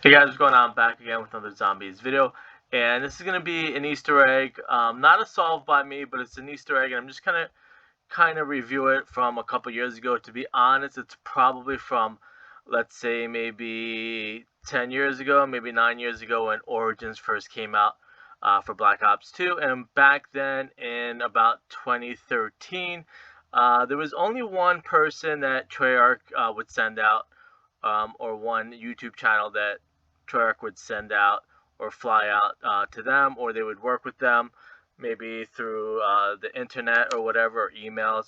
Hey guys, what's going on? Back again with another zombies video, and this is gonna be an Easter egg, not a solve by me, but it's an Easter egg, and I'm just gonna kind of review it from a couple years ago. To be honest, it's probably from, let's say, maybe 10 years ago, maybe 9 years ago when Origins first came out for Black Ops 2, and back then in about 2013, there was only one person that Treyarch would send out, or one YouTube channel that Treyarch would send out or fly out to them, or they would work with them, maybe through the internet or whatever, or emails.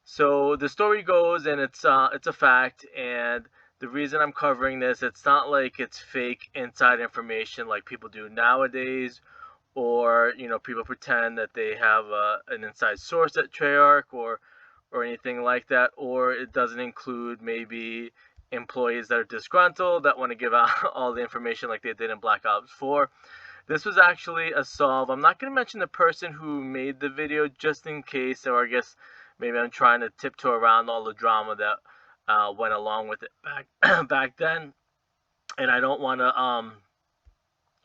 So the story goes, and it's a fact. And the reason I'm covering this, it's not like it's fake inside information like people do nowadays, or people pretend that they have an inside source at Treyarch, or anything like that, or it doesn't include maybe employees that are disgruntled that want to give out all the information like they did in Black Ops 4. This was actually a solve. I'm not going to mention the person who made the video just in case, or I guess maybe I'm trying to tiptoe around all the drama that went along with it back then, and I don't want to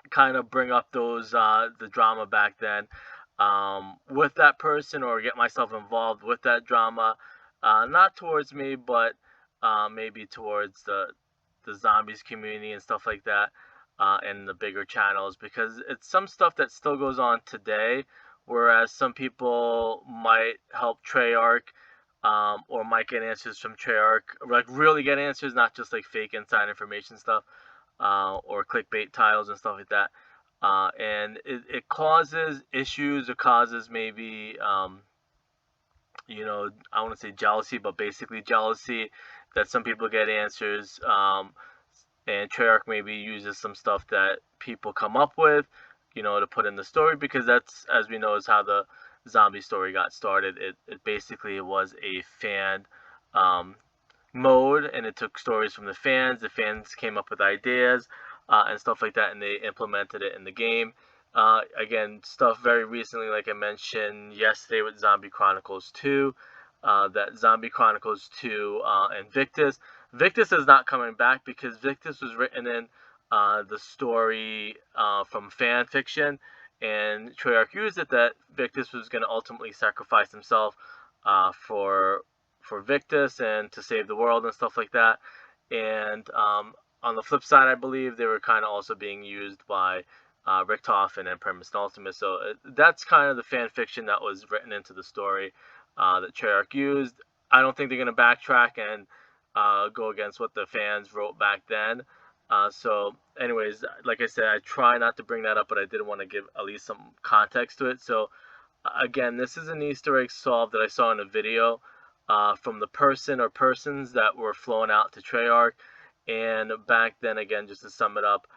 kind of bring up those the drama back then with that person, or get myself involved with that drama, not towards me, but maybe towards the zombies community and stuff like that, and the bigger channels, because it's some stuff that still goes on today, whereas some people might help Treyarch, or might get answers from Treyarch, like really get answers, not just like fake inside information stuff, or clickbait titles and stuff like that. And it causes issues. It causes maybe, I want to say jealousy, but basically jealousy, that some people get answers, and Treyarch maybe uses some stuff that people come up with, to put in the story, because that's, as we know, is how the zombie story got started. It basically was a fan um, mode, and it took stories from the fans. The fans came up with ideas and stuff like that, and they implemented it in the game. Again, stuff very recently, like I mentioned yesterday with Zombie Chronicles 2, that Zombie Chronicles 2 and Victus. Victus is not coming back because Victus was written in the story from fan fiction, and Treyarch used it that Victus was going to ultimately sacrifice himself for Victus and to save the world and stuff like that. And on the flip side, I believe they were kind of also being used by Richtofen and Primus Ultimus. So that's kind of the fan fiction that was written into the story that Treyarch used. I don't think they're going to backtrack and go against what the fans wrote back then. Anyways, like I said, I try not to bring that up, but I did want to give at least some context to it. So, again, this is an Easter egg solve that I saw in a video from the person or persons that were flown out to Treyarch. And back then, again, just to sum it up,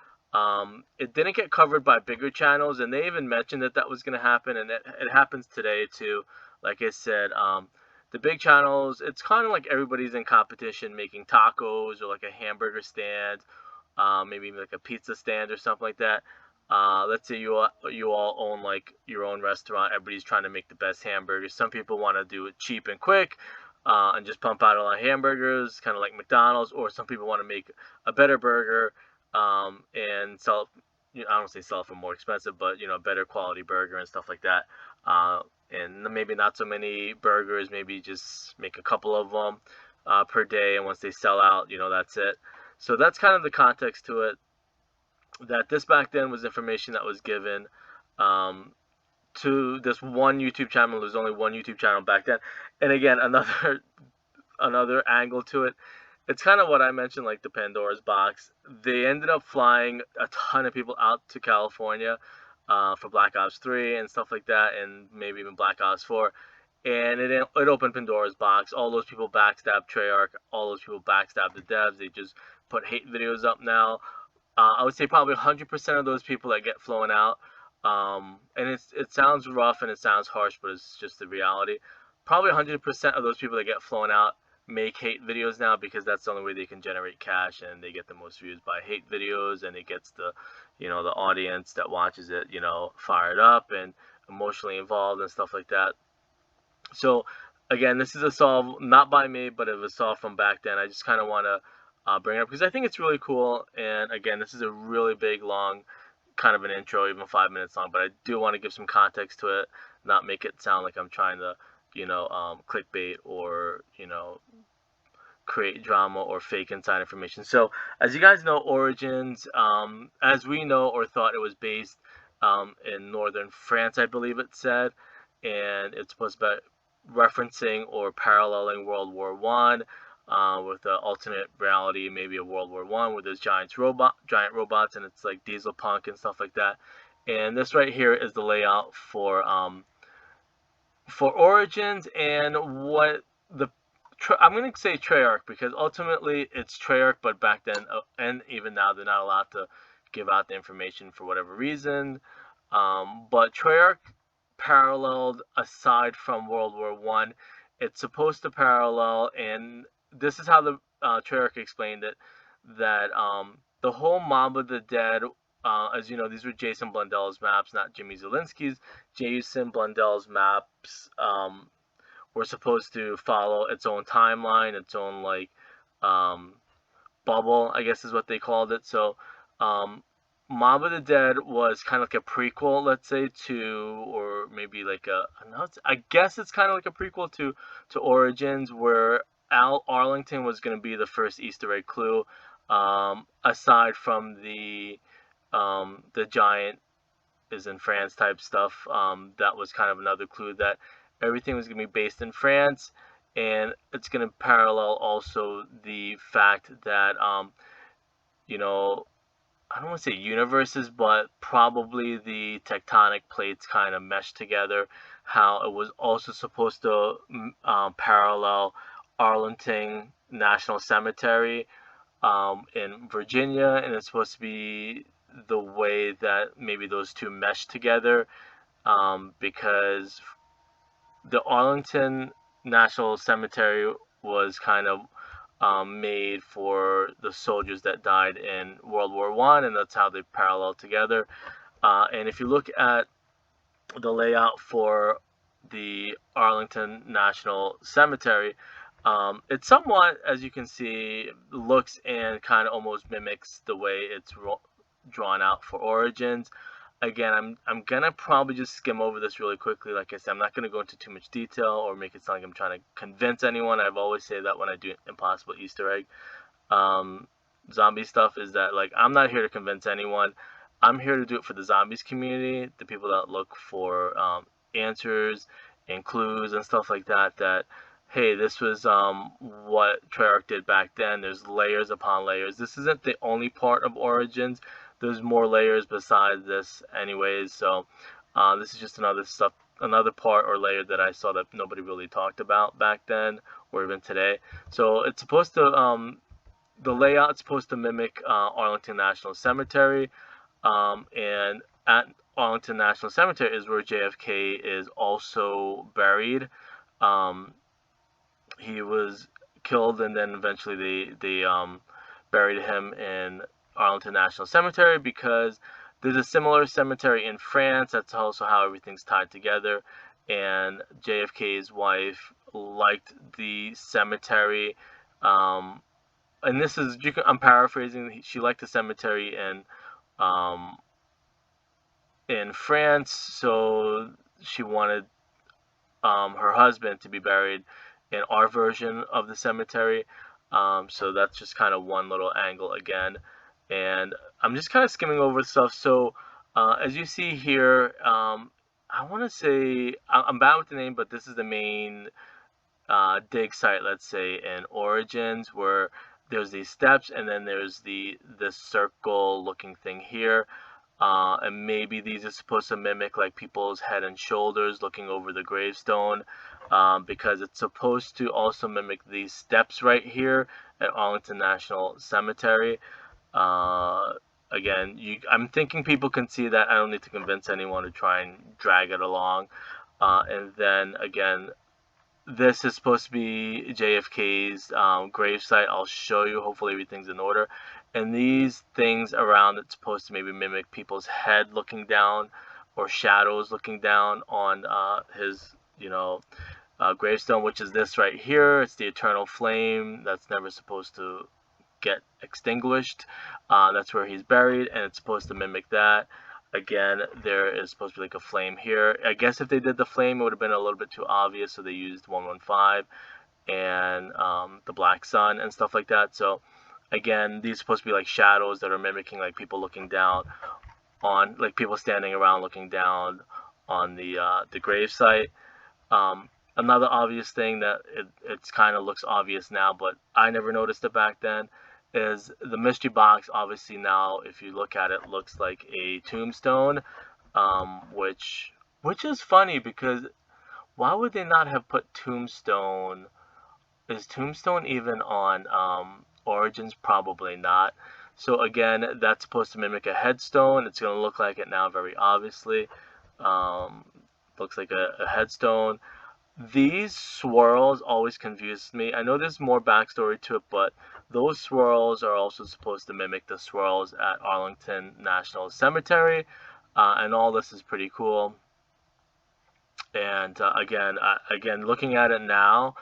it didn't get covered by bigger channels, and they even mentioned that that was going to happen, and it happens today too. Like I said, the big channels, it's kind of like everybody's in competition making tacos or like a hamburger stand, maybe like a pizza stand or something like that. Let's say you all own like your own restaurant. Everybody's trying to make the best hamburgers. Some people want to do it cheap and quick, and just pump out a lot of hamburgers, kind of like McDonald's. Or some people want to make a better burger, and sell. I don't say sell for more expensive, but a better quality burger and stuff like that. And maybe not so many burgers. Maybe just make a couple of them per day, and once they sell out, that's it. So that's kind of the context to it, that this back then was information that was given um, to this one YouTube channel. There's only one YouTube channel back then. And again, another another angle to it. It's kind of what I mentioned, like the Pandora's box. They ended up flying a ton of people out to California for Black Ops 3 and stuff like that, and maybe even Black Ops 4. And it opened Pandora's box. All those people backstabbed Treyarch. All those people backstabbed the devs. They just put hate videos up now. I would say probably 100% of those people that get flown out, and it sounds rough and it sounds harsh, but it's just the reality. Probably 100% of those people that get flown out make hate videos now, because that's the only way they can generate cash, and they get the most views by hate videos, and it gets the audience that watches it, fired up and emotionally involved and stuff like that. So again, this is a solve not by me, but it was solved from back then. I just kind of want to bring it up because I think it's really cool. And again, this is a really big, long kind of an intro, even 5 minutes long. But I do want to give some context to it, not make it sound like I'm trying to, clickbait or create drama or fake inside information. So, as you guys know, Origins, as we know or thought, it was based in northern France, I believe it said, and it's supposed to be referencing or paralleling World War One. With the alternate reality, maybe a World War One, where there's giant robots, and it's like diesel punk and stuff like that. And this right here is the layout for Origins, and what the I'm going to say Treyarch because ultimately it's Treyarch, but back then and even now they're not allowed to give out the information for whatever reason. But Treyarch paralleled aside from World War One. It's supposed to parallel, and this is how the Treyarch explained it, that the whole Mob of the Dead, as you know, these were Jason Blundell's maps, not Jimmy Zielinski's. Jason Blundell's maps were supposed to follow its own timeline, its own bubble, I guess is what they called it. So Mob of the Dead was kind of like a prequel, let's say, to, or maybe like I guess it's kind of like a prequel to Origins, where Al Arlington was going to be the first Easter egg clue, aside from the giant is in France type stuff. That was kind of another clue that everything was going to be based in France, and it's going to parallel also the fact that I don't want to say universes, but probably the tectonic plates kind of meshed together. How it was also supposed to parallel Arlington National Cemetery in Virginia, and it's supposed to be the way that maybe those two mesh together, because the Arlington National Cemetery was kind of made for the soldiers that died in World War One, and that's how they parallel together. And if you look at the layout for the Arlington National Cemetery, it somewhat, as you can see, looks and kind of almost mimics the way it's drawn out for Origins. Again, I'm gonna probably just skim over this really quickly. Like I said, I'm not gonna go into too much detail or make it sound like I'm trying to convince anyone. I've always say that when I do Impossible Easter egg zombie stuff, is that like I'm not here to convince anyone. I'm here to do it for the zombies community, the people that look for answers and clues and stuff like that. That hey, this was what Treyarch did back then. There's layers upon layers. This isn't the only part of Origins. There's more layers besides this anyways, so this is just another part or layer that I saw that nobody really talked about back then or even today. So it's supposed to the layout's supposed to mimic Arlington National Cemetery, and at Arlington National Cemetery is where JFK is also buried. He was killed, and then eventually they buried him in Arlington National Cemetery because there's a similar cemetery in France. That's also how everything's tied together. And JFK's wife liked the cemetery, and this is I'm paraphrasing. She liked the cemetery in France, so she wanted her husband to be buried in our version of the cemetery. So that's just kind of one little angle again. And I'm just kind of skimming over stuff. So as you see here, I want to say, I'm bad with the name, but this is the main dig site, let's say, in Origins, where there's these steps, and then there's this circle looking thing here. And maybe these are supposed to mimic like people's head and shoulders looking over the gravestone, because it's supposed to also mimic these steps right here at Arlington National Cemetery. Again, I'm thinking people can see that. I don't need to convince anyone to try and drag it along. And then again, this is supposed to be JFK's gravesite. I'll show you. Hopefully everything's in order. And these things around it's supposed to maybe mimic people's head looking down, or shadows looking down on his, gravestone, which is this right here. It's the eternal flame that's never supposed to get extinguished. That's where he's buried, and it's supposed to mimic that. Again, there is supposed to be like a flame here. I guess if they did the flame, it would have been a little bit too obvious, so they used 115 and the black sun and stuff like that. So again, these are supposed to be like shadows that are mimicking like people looking down on, like people standing around looking down on the grave site. Another obvious thing that it's kind of looks obvious now, but I never noticed it back then, is the mystery box. Obviously now, if you look at it, looks like a tombstone, which is funny because why would they not have put tombstone? Is tombstone even on Origins? Probably not. So again, that's supposed to mimic a headstone. It's going to look like it now, very obviously. Looks like a headstone. These swirls always confused me. I know there's more backstory to it, but those swirls are also supposed to mimic the swirls at Arlington National Cemetery. And all this is pretty cool. And again, looking at it now,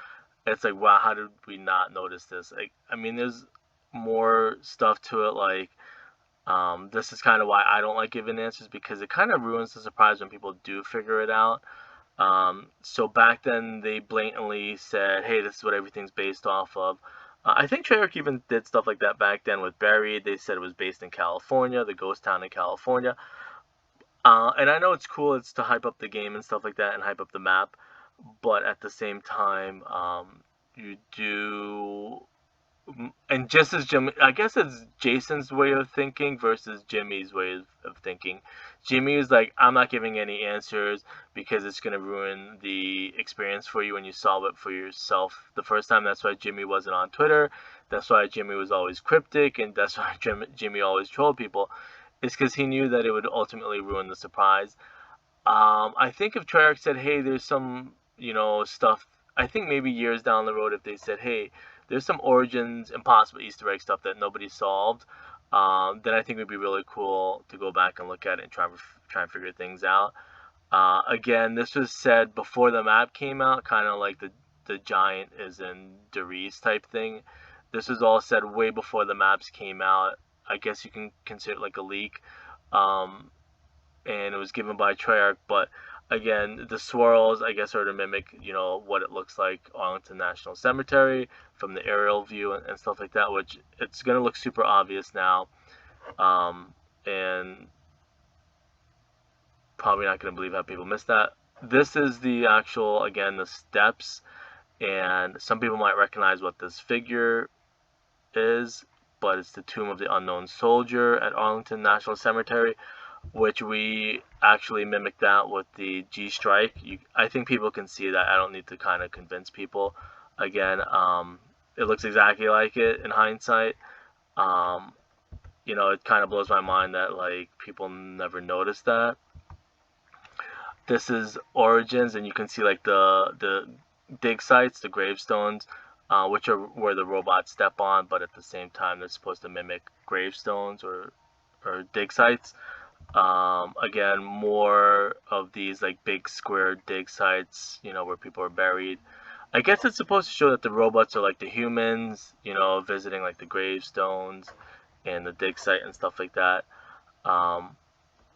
it's like, wow, how did we not notice this? Like, I mean, there's more stuff to it. Like, this is kind of why I don't like giving answers, because it kind of ruins the surprise when people do figure it out. So back then they blatantly said, hey, this is what everything's based off of. I think Treyarch even did stuff like that back then with Buried. They said it was based in California, the ghost town in California. And I know it's cool, it's to hype up the game and stuff like that and hype up the map, but at the same time, you do, and just as Jimmy, I guess it's Jason's way of thinking versus Jimmy's way of thinking. Jimmy is like, I'm not giving any answers because it's going to ruin the experience for you when you solve it for yourself the first time. That's why Jimmy wasn't on Twitter. That's why Jimmy was always cryptic, and that's why Jimmy always trolled people. It's because he knew that it would ultimately ruin the surprise. I think if Treyarch said, hey, there's some, stuff, I think maybe years down the road, if they said, hey, there's some Origins impossible Easter egg stuff that nobody solved, then I think it would be really cool to go back and look at it and try and figure things out. Again, this was said before the map came out, kind of like the giant is in Derice type thing. This was all said way before the maps came out. I guess you can consider it like a leak. And it was given by Treyarch, but again, the swirls, I guess, are to mimic, what it looks like Arlington National Cemetery from the aerial view and stuff like that, which it's going to look super obvious now. And probably not going to believe how people missed that. This is the actual, again, the steps, and some people might recognize what this figure is, but it's the Tomb of the Unknown Soldier at Arlington National Cemetery, which we actually mimicked that with the G Strike. I think people can see that. I don't need to kind of convince people. Again, it looks exactly like it in hindsight. It kind of blows my mind that like people never noticed that. This is Origins, and you can see like the dig sites, the gravestones, which are where the robots step on, but at the same time they're supposed to mimic gravestones or dig sites. Again, more of these like big square dig sites, where people are buried. I guess it's supposed to show that the robots are like the humans, visiting like the gravestones and the dig site and stuff like that.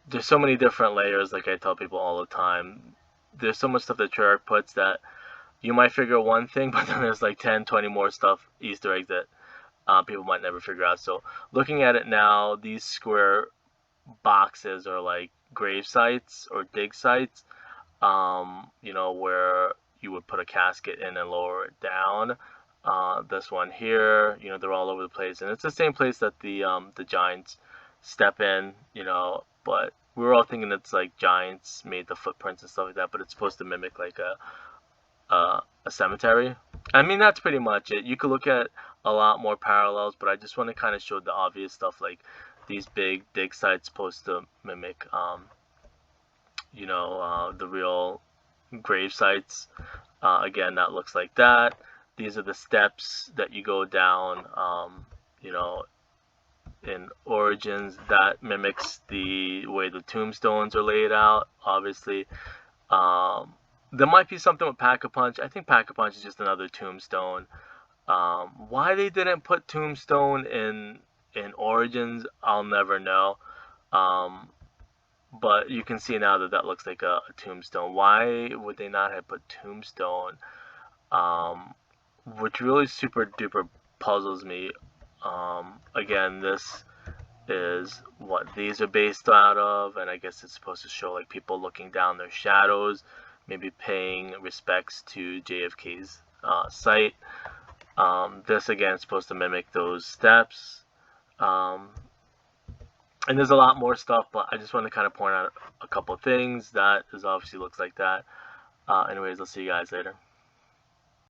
There's so many different layers, like I tell people all the time. There's so much stuff that Treyarch puts that you might figure one thing, but then there's like 10, 20 more stuff, Easter eggs that people might never figure out. So looking at it now, these square boxes are like grave sites or dig sites, where you would put a casket in and lower it down. This one here, they're all over the place, and it's the same place that the giants step in, but we were all thinking it's like giants made the footprints and stuff like that, but it's supposed to mimic like a cemetery. I mean, that's pretty much it. You could look at a lot more parallels, but I just want to kind of show the obvious stuff, like these big dig sites supposed to mimic, the real grave sites. Again, that looks like that. These are the steps that you go down, in Origins. That mimics the way the tombstones are laid out, obviously. There might be something with Pack-a-Punch. I think Pack-a-Punch is just another tombstone. Why they didn't put Tombstone in Origins, I'll never know. Um, but you can see now that that looks like a Tombstone. Why would they not have put Tombstone? Um, which really super duper puzzles me. Again, this is what these are based out of, and I guess it's supposed to show like people looking down their shadows, maybe paying respects to JFK's site. This again is supposed to mimic those steps. Um, and there's a lot more stuff, but I just want to kind of point out a couple of things that is obviously looks like that. Anyways, I'll see you guys later.